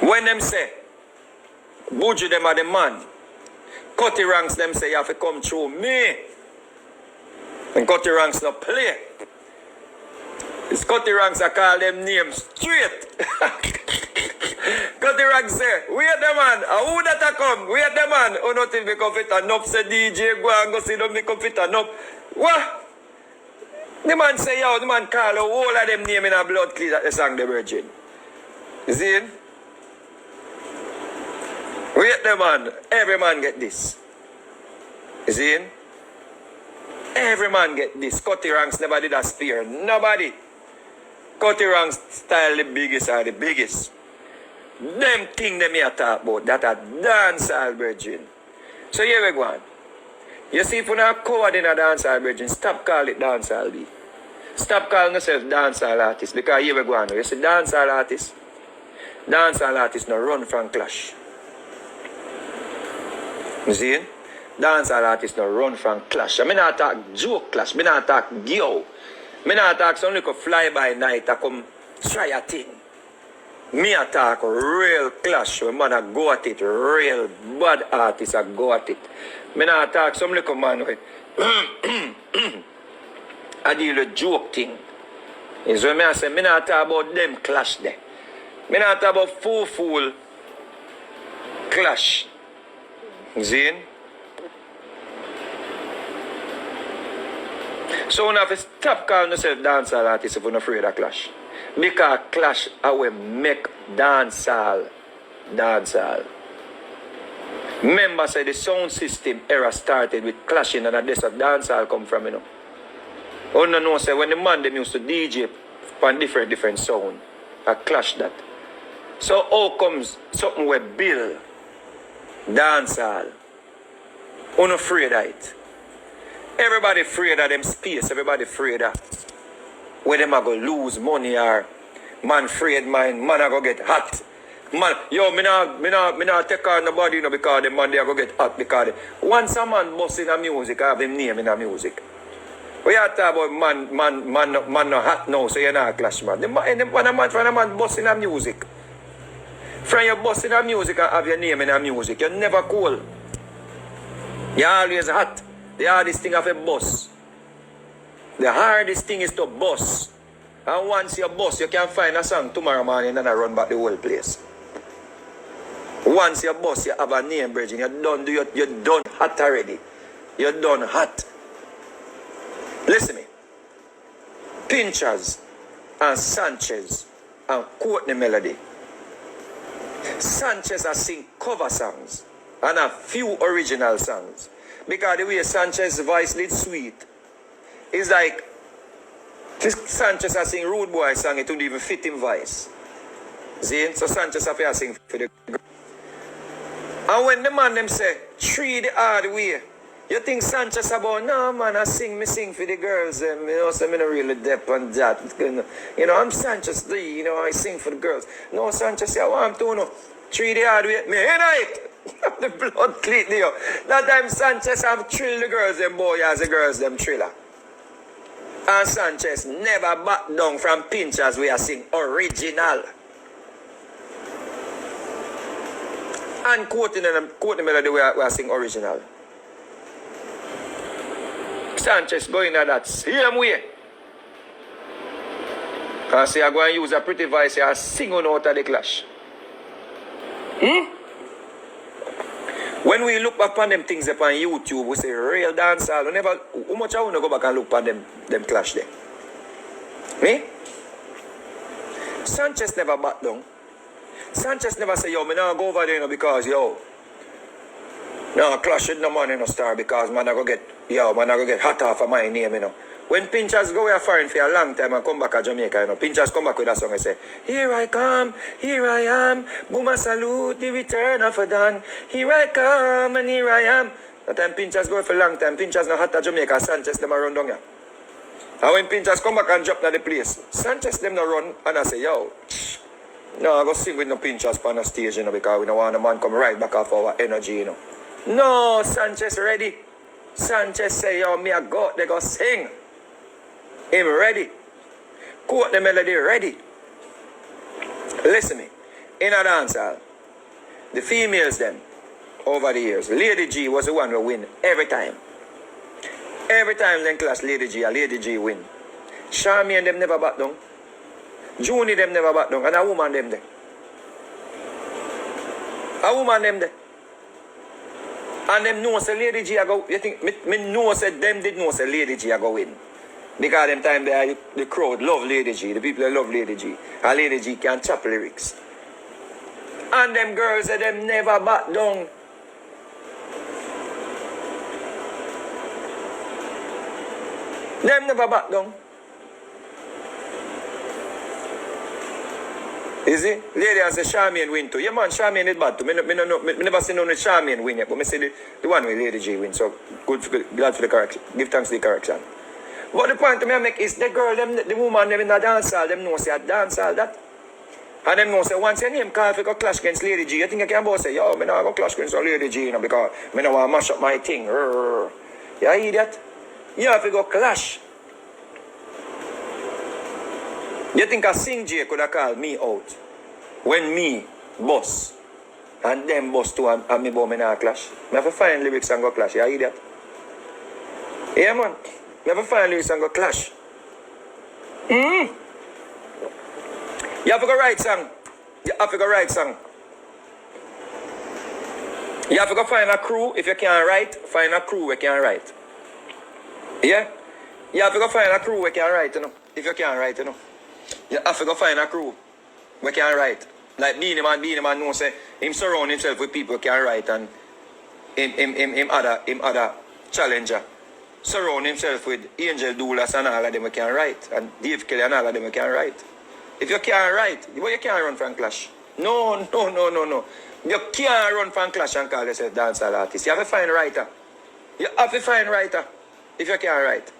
When them say, Buju them are the man, Cutty Ranks them say you have to come through me. And Cutty Ranks no play. It's Cutty Ranks I call them names straight. Cutty Ranks say, wait the man, who that a come? Wait the man, who nothing become fit enough, say DJ, go and go see them become fit enough. What? The man say, yo, the man call all of them name in a blood clean at the song the Virgin. You see it? Wait the man, every man get this. You see it? Every man get this. Cutty Ranks never did a spear. Nobody. Cutty Ranks style the biggest are the biggest. Them thing them here talk about that are dancehall Virgin. So here we go on. You see if you're not covered in a dancehall Virgin, stop calling it dancehall B. Stop calling yourself dancehall artist because here we go on. You see dancehall artist no run from clash. You see? Dancehall artists no run from clash. I mean not talk joke clash. I not talk yo. I not talk some little fly by night I come try a thing. Me attack real clash. When man a go at it. Real bad artists a go at it. I not talk some little man with I deal with joke thing. Is when I say I not talk about them clash there. I not talk about fool clash. See? So you have to stop calling yourself dancehall artist if you're not afraid of clash. Because clash will make dancehall. Remember, say the sound system era started with clashing and that's where dancehall come from, you know. You know, say when the man them used to DJ on different sound, I clash that. So how comes something we build dancehall? You're not afraid of it. Everybody afraid of them space. Everybody afraid of where them are going to lose money or man afraid man are going to get hot. Man, yo, me not take on nobody, you know, because the man they are going to get hot because once a man bust in a music, I have him name in a music. We are talking about man no hot now, so you're not a clash man. When a man bust in a music. From you bust in a music and have your name in a music, you're never cool. You're always hot. The hardest thing of a boss. The hardest thing is to boss. And once you're boss, you can find a song tomorrow morning and I run back the whole place. Once you're boss, you have a name, Virgin. You're done hot already. You're done hot. Listen to me. Pinchers and Sanchez and Courtney Melody. Sanchez has sing cover songs and a few original songs. Because the way Sanchez's voice is sweet. It's like Sanchez has sing Rude Boy song, it wouldn't even fit him voice. See? So Sanchez has to sing for the girl. And when the man them say, treat the hard way, you think Sanchez about, no man, I sing for the girls. You know, so I'm not really deep on that. You know, I'm Sanchez D, you know, I sing for the girls. No, Sanchez, I want to know. Treat the hard way. Me ain't it. The blood clean there. That time Sanchez have thrill the girls, them boy as the girls, them thriller. And Sanchez never back down from Pinchers we are sing original. And quoting Melody we are sing original. Sanchez going at that same way. And say I go and use a pretty voice and sing on out of the clash. When we look back on them things upon YouTube, we say real dancehall. We never, how much I want to go back and look at them clash there? Me? Sanchez never back down. Sanchez never say, yo, me now go over there, you know, because, yo, no, clash with no man in no star because man I go get hot off of my name, you know. When Pinchers go away foreign for a long time and come back to Jamaica, you know, Pinchers come back with that song and say, here I come, here I am, Booma salute, the return of a dawn. Here I come and here I am. That time Pinchers go for a long time, Pinchers not hot to Jamaica, Sanchez them run down here. And when Pinchers come back and drop to the place, Sanchez them not run and I say, yo, no, I go sing with no Pinchers on the stage, you know, because we don't want a man come right back off our energy, you know. No, Sanchez ready. Sanchez say, yo, me I go, they go sing. Him ready. Quote the melody ready. Listen me. in a dancehall, the females them, over the years, Lady G was the one who win every time. Every time them clash Lady G win. Shami and them never back down. Junie them never back down. And a woman them there. A woman them there. And them know say Lady G a go, you think, me know say them did know say Lady G a go win. Because them time there, the crowd love Lady G. The people that love Lady G. And Lady G can chop lyrics. And them girls say them never back down. Them never back down. You see? Lady and say Charmian win too. Yeah man, Charmian is bad too. Me never seen no Charmian win yet, but me see the one with Lady G win. So glad for the correction. Give thanks for the correction. But the point I make is the girl, the woman them in the dancehall, them know say a dancehall that. And them know say once your name call if you go clash against Lady G, you think you can both say, yo, me not go clash against Lady G, you know, because me not want to mash up my thing. You idiot. You have to go clash. You think a Sing J could have called me out when me boss and them boss too and me bow me not clash? Me have to find lyrics and go clash. You idiot. Yeah man. Me have to find lyrics and go clash. You have to go write song. You have to go write song. You have to go find a crew. If you can't write, find a crew who can write. Yeah? You have to go find a crew who can write, you know. If you can't write, you know. You have to go find a crew who can write. Like Beanie Man knows say him surround himself with people who can write and him other challenger. Surround himself with Angel Doulas and all of them who can write. And Dave Kelly and all of them who can write. If you can't write, you can't run from clash. No. You can't run from clash and call yourself dancehall artist. You have to find a writer. You have to find a writer if you can't write.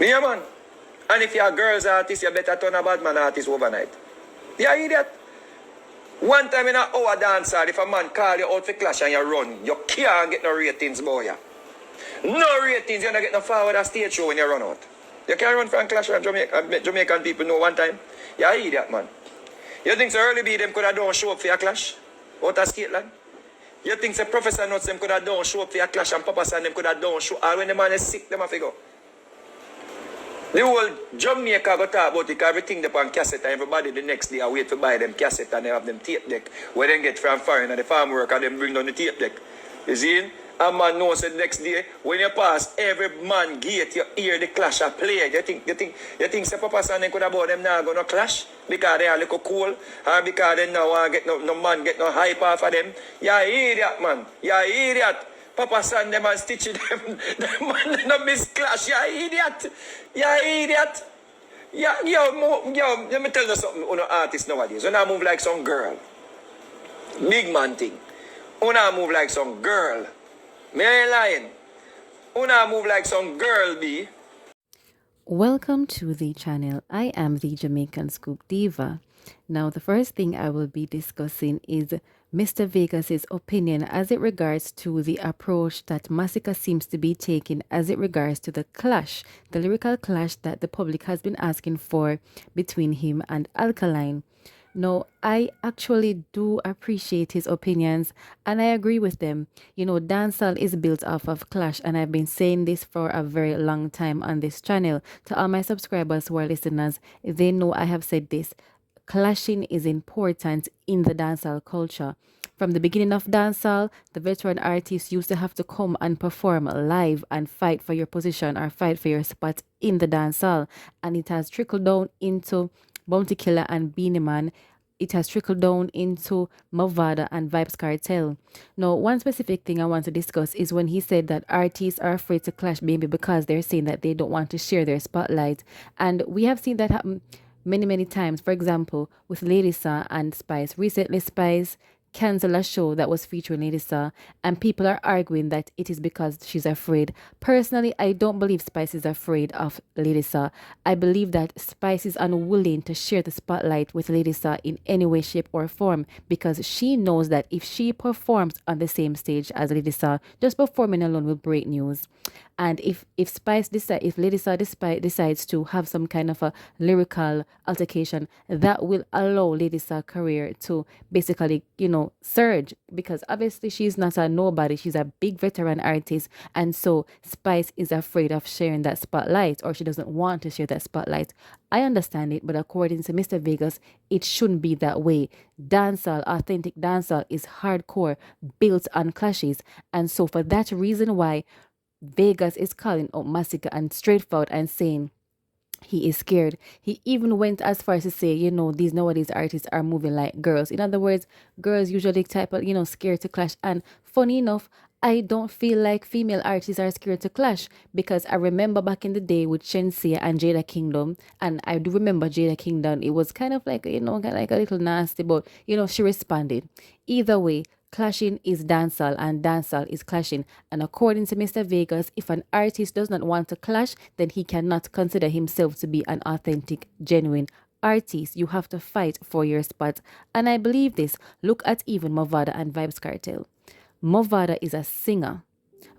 Yeah, man. And if you're a girls artist, you better turn a bad man artist overnight. You idiot. One time in an hour dancehall, if a man call you out for clash and you run, you can't get no ratings, boy. No ratings, you're not getting no forward a stage show when you run out. You can't run from clash and Jamaican people know one time. You're an idiot, man. You think so early B them could have done show up for your clash? Out of Skateland? You think so Professor Nuts them could have done show up for your clash and Papa San them could have done show? All when the man is sick, them have to go. The whole Jamaica go talk about it because everything they on cassette and everybody the next day I wait to buy them cassette and they have them tape deck where they get from foreign and the farm work and them bring down the tape deck. You see? A man knows the next day when you pass every man gate you hear the clash of play. You think say Papa San could have bought them now gonna clash because they are little cool or because they now want get no man get no hype off of them. You idiot man. You idiot. Papa San them and stitch them. The man no miss clash. You idiot. You idiot. Yo, let me tell you something on an artist nowadays. When I move like some girl. Big man thing. When I move like some girl. Me ain't lying. Una move like some girl be. Welcome to the channel. I am the Jamaican Scoop Diva. Now, the first thing I will be discussing is Mr. Vegas's opinion as it regards to the approach that Masicka seems to be taking as it regards to the clash, the lyrical clash that the public has been asking for between him and Alkaline. No, I actually do appreciate his opinions and I agree with them. You know, dancehall is built off of clash and I've been saying this for a very long time on this channel. To all my subscribers who are listeners, they know I have said this. Clashing is important in the dancehall culture. From the beginning of dancehall, the veteran artists used to have to come and perform live and fight for your position or fight for your spot in the dancehall. And it has trickled down into Bounty Killer and Beanie Man. It has trickled down into Mavada and Vibes Cartel. Now, one specific thing I want to discuss is when he said that artists are afraid to clash maybe because they're saying that they don't want to share their spotlight. And we have seen that happen many times. For example, with Lady Sa and Spice. Recently, Spice cancel a show that was featuring Lady Saw, and people are arguing that it is because she's afraid. Personally, I don't believe Spice is afraid of Lady Saw. I believe that Spice is unwilling to share the spotlight with Lady Saw in any way, shape, or form, because she knows that if she performs on the same stage as Lady Saw, just performing alone will break news. And if Lady Saw decides to have some kind of a lyrical altercation, that will allow Lady Saw's career to basically, surge, because obviously she's not a nobody. She's a big veteran artist, and so Spice is afraid of sharing that spotlight, or she doesn't want to share that spotlight. I understand it, but according to Mr. Vegas, it shouldn't be that way. Dancehall, authentic dancehall, is hardcore, built on clashes, and so for that reason why Vegas is calling out Masicka and straightforward and saying he is scared. He even went as far as to say, these nowadays artists are moving like girls. In other words, girls usually type of, scared to clash. And funny enough, I don't feel like female artists are scared to clash, because I remember back in the day with Shenseea and Jada Kingdom, and I do remember Jada Kingdom, it was kind of like, like a little nasty, but, she responded. Either way, clashing is dancehall and dancehall is clashing. And according to Mr. Vegas, if an artist does not want to clash, then he cannot consider himself to be an authentic, genuine artist. You have to fight for your spot. And I believe this. Look at even Movada and Vybz Kartel. Movada is a singer.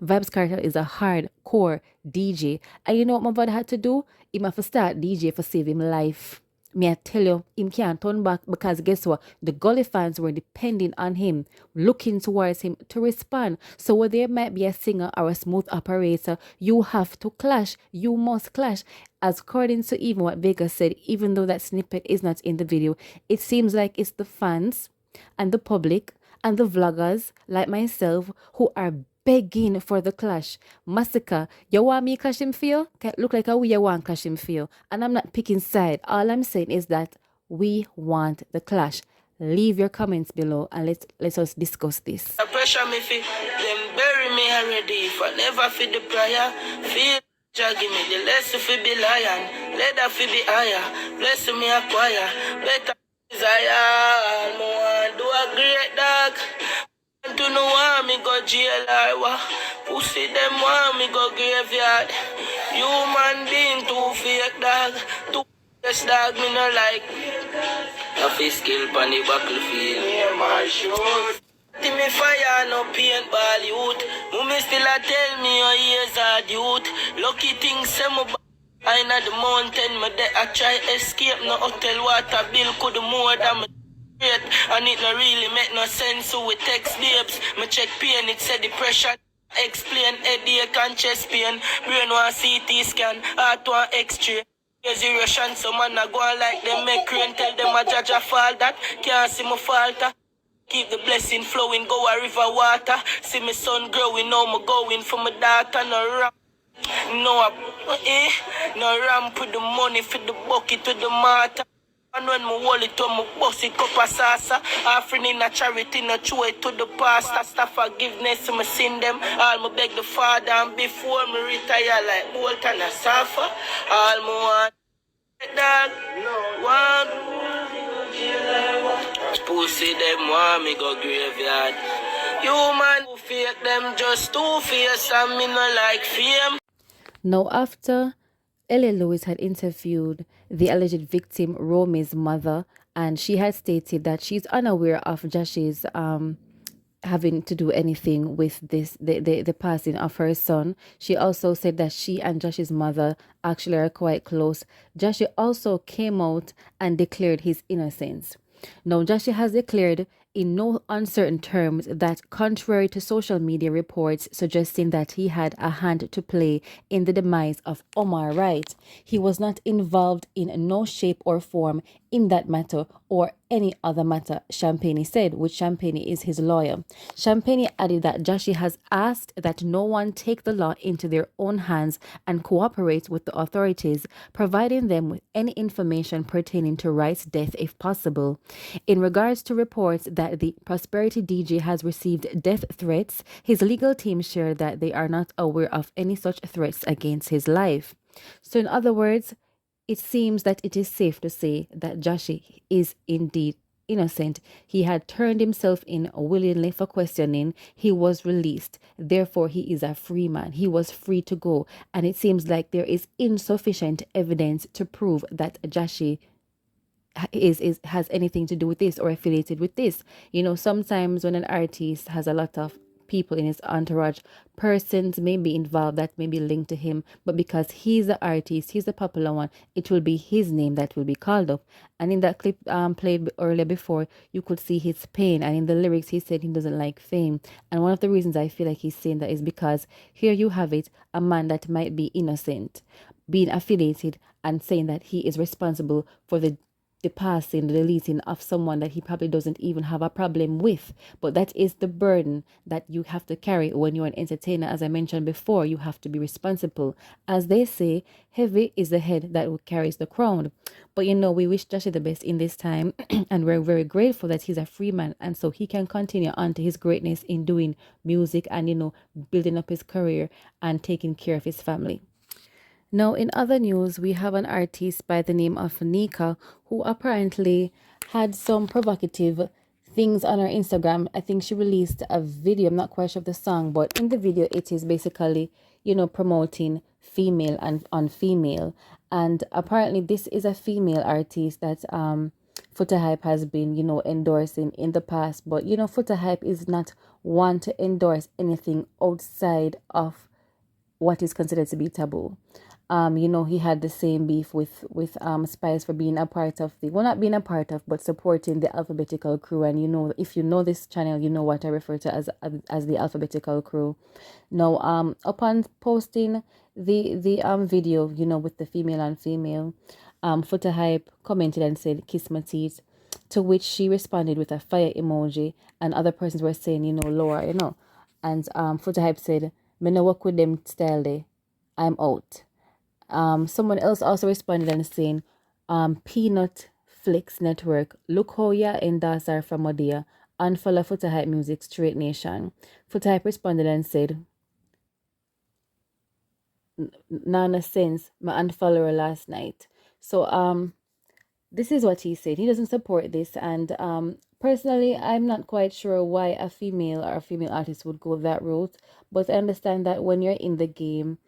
Vybz Kartel is a hardcore DJ. And you know what Movada had to do? He have to start DJ for save him life. Me I tell you, him can't turn back, because guess what? The Gully fans were depending on him, looking towards him to respond. So where there might be a singer or a smooth operator, you have to clash. You must clash. As according to even what Vegas said, even though that snippet is not in the video, it seems like it's the fans and the public and the vloggers like myself who are begging for the clash. Masicka, you want me clash him for you? Look like how you want clash him for you. And I'm not picking side. All I'm saying is that we want the clash. Leave your comments below and let us discuss this. The pressure me fi them bury me already. For never fi the prayer. Feel give me the less fi be lion. Let that fi be higher. Bless me acquire. Better desire. More do a great dog. Do no want me go jail or what? Pussy them want me go graveyard. Human being too fake dog. Too yes dog me no like. A face skill pon the battlefield. Yeah, my shoes. Me fire no paintball youth. Mummy still a tell me your years are youth. Lucky things say my I in the mountain, my day I try escape. No hotel water bill could more than me. And it no really make no sense. So we text babes. Me check pain, it said depression. Explain headache and chest pain. Brain one CT scan, heart one X-ray. There's a Russian, so man I go on like them make rain. Tell them a judge a fall that can't see my falter. Keep the blessing flowing, go a river water. See my son growing, now me going for my daughter. No rap, no ramp with the money for the bucket with the matter. And when me hold it on me bust it up a salsa. Offering in a charity, no throw it to the pastor. Stuff forgiveness, me sin them. All me beg the Father, and before me retire like Bolt and a Safa. All me want dog, want pussy them want me go graveyard. Human who fake them just two-face and me no like fame. Now after L.A. Lewis had interviewed the alleged victim, Romy's mother, and she had stated that she's unaware of Jashii's having to do anything with this the passing of her son. She also said that she and Jashii's mother actually are quite close. Jashii also came out and declared his innocence. Now, Jashii has declared in no uncertain terms that, contrary to social media reports suggesting that he had a hand to play in the demise of Omar Wright, he was not involved in no shape or form in that matter or any other matter, Champagne said, which Champagne is his lawyer. Champagne added that Jashii has asked that no one take the law into their own hands and cooperate with the authorities, providing them with any information pertaining to Wright's death if possible. In regards to reports that the Prosperity DJ has received death threats, his legal team shared that they are not aware of any such threats against his life. So in other words, it seems that it is safe to say that Jashii is indeed innocent. He had turned himself in willingly for questioning. He was released. Therefore, he is a free man. He was free to go. And it seems like there is insufficient evidence to prove that Jashii has anything to do with this or affiliated with this. You know, sometimes when an artist has a lot of people in his entourage, persons may be involved that may be linked to him, but because he's the artist, he's the popular one, it will be his name that will be called up. And in that clip played earlier before, you could see his pain, and in the lyrics he said he doesn't like fame. And one of the reasons I feel like he's saying that is because here you have it, a man that might be innocent being affiliated and saying that he is responsible for the passing, the deleting of someone that he probably doesn't even have a problem with. But that is the burden that you have to carry when you're an entertainer. As I mentioned before, you have to be responsible. As they say, heavy is the head that carries the crown. But you know, we wish Jashii the best in this time, and we're very grateful that he's a free man, and so he can continue on to his greatness in doing music and, you know, building up his career and taking care of his family. Now, in other news, we have an artist by the name of Neeqah who apparently had some provocative things on her Instagram. I think she released a video. I'm not quite sure of the song, but in the video, it is basically, you know, promoting female and on female. And apparently, this is a female artist that Foota Hype has been, you know, endorsing in the past. But, you know, Foota Hype is not one to endorse anything outside of what is considered to be taboo. You know, he had the same beef with Spice for being a part of the, well, not being a part of, but supporting the alphabetical crew. And you know, if you know this channel, you know what I refer to as the alphabetical crew. Now, upon posting the video, you know, with the female and female, Foota Hype commented and said, "Kiss my teeth," to which she responded with a fire emoji, and other persons were saying, you know, lower, you know, and Foota Hype said, "Me no work with them style day, I'm out." Someone else also responded and saying, Peanut Flicks Network, look how ya endorse her from Odia, unfollow Foota Hype Music Straight Nation. Foota Hype responded and said, "Nana sense, my unfollow her last night." So this is what he said. He doesn't support this, and personally, I'm not quite sure why a female or a female artist would go that route, but I understand that when you're in the game,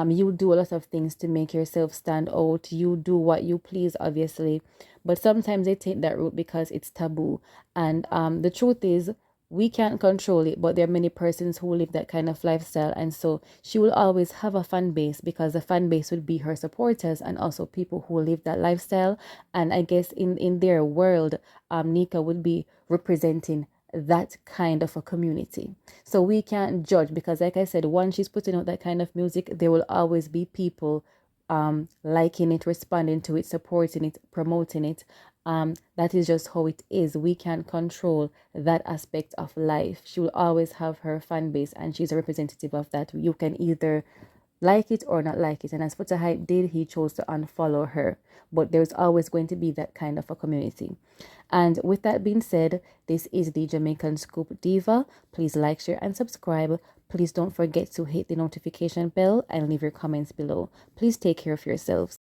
you do a lot of things to make yourself stand out. You do what you please, obviously, but sometimes they take that route because it's taboo. And the truth is, we can't control it, but there are many persons who live that kind of lifestyle, and so she will always have a fan base because the fan base would be her supporters and also people who live that lifestyle. And I guess in their world, Neeqah would be representing that kind of a community. So we can't judge because, like I said, once she's putting out that kind of music, there will always be people liking it, responding to it, supporting it, promoting it. That is just how it is. We can't control that aspect of life. She will always have her fan base, and she's a representative of that. You can either like it or not like it. And as Foota Hype did, he chose to unfollow her. But there's always going to be that kind of a community. And with that being said, this is the Jamaican Scoop Diva. Please like, share, and subscribe. Please don't forget to hit the notification bell and leave your comments below. Please take care of yourselves.